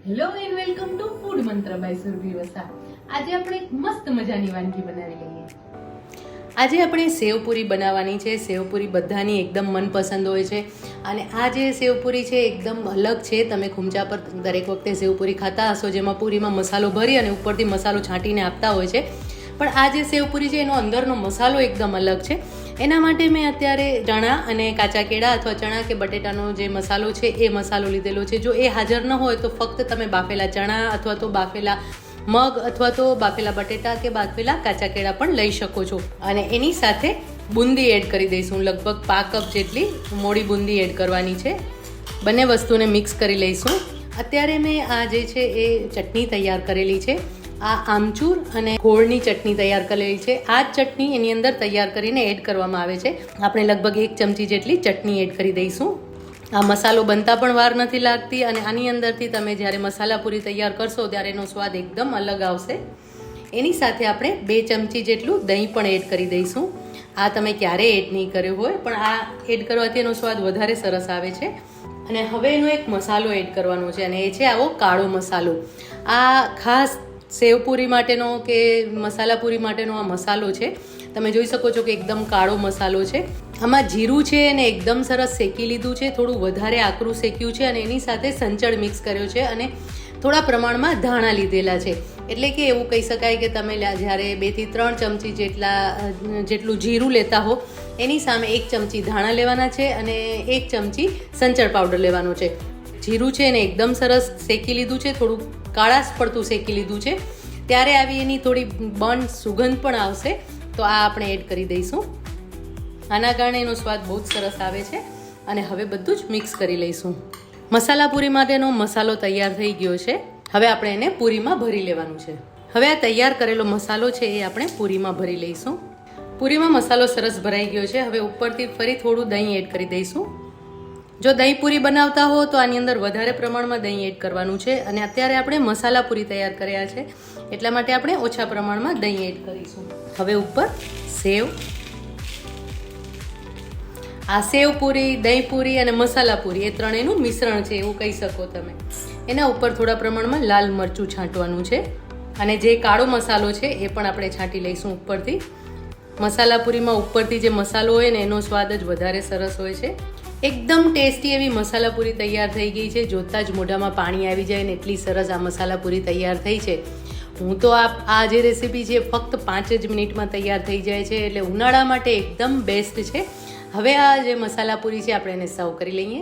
Hello and welcome to food મંત્ર by Surabhi Vasa. આજે આપણે એક મસ્ત મજાની વાનગી બનાવી લઈએ. આજે આપણે સેવપુરી બનાવવાની છે. સેવપુરી બધાની એકદમ મનપસંદ હોય છે અને આ જે સેવપુરી છે એકદમ અલગ છે. તમે ખૂમચા પર દરેક વખતે સેવપુરી ખાતા હશો જેમાં પૂરીમાં મસાલો ભરી અને ઉપરથી મસાલો છાંટીને આપતા હોય છે, પણ આ જે સેવપુરી છે એનો અંદરનો મસાલો એકદમ અલગ છે. એના માટે મેં અત્યારે ચણા અને કાચા કેળા અથવા ચણા કે બટેટાનો જે મસાલો છે એ મસાલો લીધેલો છે. જો એ હાજર ન હોય તો ફક્ત તમે બાફેલા ચણા અથવા તો બાફેલા મગ અથવા તો બાફેલા બટેટા કે બાફેલા કાચા કેળા પણ લઈ શકો છો. અને એની સાથે બુંદી એડ કરી દઈશું. લગભગ 5 કપ જેટલી મોડી બુંદી એડ કરવાની છે. બંને વસ્તુને મિક્સ કરી લઈશું. અત્યારે મેં આ જે છે એ ચટણી તૈયાર કરેલી છે. આ આમચૂર અને ગોળની ચટણી તૈયાર કરેલી છે. આ જ ચટણી એની અંદર તૈયાર કરીને એડ કરવામાં આવે છે. આપણે લગભગ 1 ચમચી જેટલી ચટણી એડ કરી દઈશું. આ મસાલો બનતા પણ વાર નથી લાગતી અને આની અંદરથી તમે જ્યારે મસાલા પૂરી તૈયાર કરશો ત્યારે એનો સ્વાદ એકદમ અલગ આવશે. એની સાથે આપણે 2 ચમચી જેટલું દહીં પણ એડ કરી દઈશું. આ તમે ક્યારેય એડ નહીં કર્યો હોય પણ આ એડ કરવાથી એનો સ્વાદ વધારે સરસ આવે છે. અને હવે એનો એક મસાલો એડ કરવાનો છે અને એ છે આવો કાળો મસાલો. આ ખાસ સેવપુરી માટેનો કે મસાલા પૂરી માટેનો આ મસાલો છે. તમે જોઈ શકો છો કે એકદમ કાળો મસાલો છે. આમાં જીરું છે એને એકદમ સરસ શેકી લીધું છે, થોડું વધારે આકરું શેક્યું છે અને એની સાથે સંચળ મિક્સ કર્યો છે અને થોડા પ્રમાણમાં ધાણા લીધેલા છે. એટલે કે એવું કહી શકાય કે તમે જ્યારે 2 થી 3 ચમચી જેટલું જીરું લેતા હો એની સામે 1 ચમચી ધાણા લેવાના છે અને 1 ચમચી સંચળ પાવડર લેવાનો છે. જીરું છે એને એકદમ સરસ શેકી લીધું છે, થોડું કાળાશ પડતું શેકી લીધું છે. ત્યારે આવી એની થોડી બર્ન સુગંધ પણ આવશે તો આ આપણે એડ કરી દઈશું. આના કારણે એનો સ્વાદ બહુ જ સરસ આવે છે. અને હવે બધું જ મિક્સ કરી લઈશું. મસાલા પૂરી માટેનો મસાલો તૈયાર થઈ ગયો છે. હવે આપણે એને પૂરીમાં ભરી લેવાનું છે. હવે આ તૈયાર કરેલો મસાલો છે એ આપણે પૂરીમાં ભરી લઈશું. પૂરીમાં મસાલો સરસ ભરાઈ ગયો છે. હવે ઉપરથી ફરી થોડું દહીં એડ કરી દઈશું. જો દહીં પૂરી બનાવતા હો તો આની અંદર વધારે પ્રમાણમાં દહીં એડ કરવાનું છે અને અત્યારે આપણે મસાલા પૂરી તૈયાર કર્યા છે એટલા માટે આપણે ઓછા પ્રમાણમાં દહીં એડ કરીશું. હવે ઉપર સેવ, આ સેવ પૂરી, દહીં પૂરી અને મસાલા પૂરી એ ત્રણેયનું મિશ્રણ છે એવું કહી શકો તમે. એના ઉપર થોડા પ્રમાણમાં લાલ મરચું છાંટવાનું છે અને જે કાળો મસાલો છે એ પણ આપણે છાંટી લઈશું ઉપરથી. મસાલા પૂરીમાં ઉપરથી જે મસાલો હોય ને એનો સ્વાદ જ વધારે સરસ હોય છે. એકદમ ટેસ્ટી એવી મસાલા પૂરી તૈયાર થઈ ગઈ છે. જોતાં જ મોઢામાં પાણી આવી જાય ને એટલી સરસ આ મસાલા પૂરી તૈયાર થઈ છે. હું તો આ જે રેસીપી છે ફક્ત 5 જ મિનિટમાં તૈયાર થઈ જાય છે એટલે ઉનાળા માટે એકદમ બેસ્ટ છે. હવે આ જે મસાલા પૂરી છે આપણે એને સર્વ કરી લઈએ.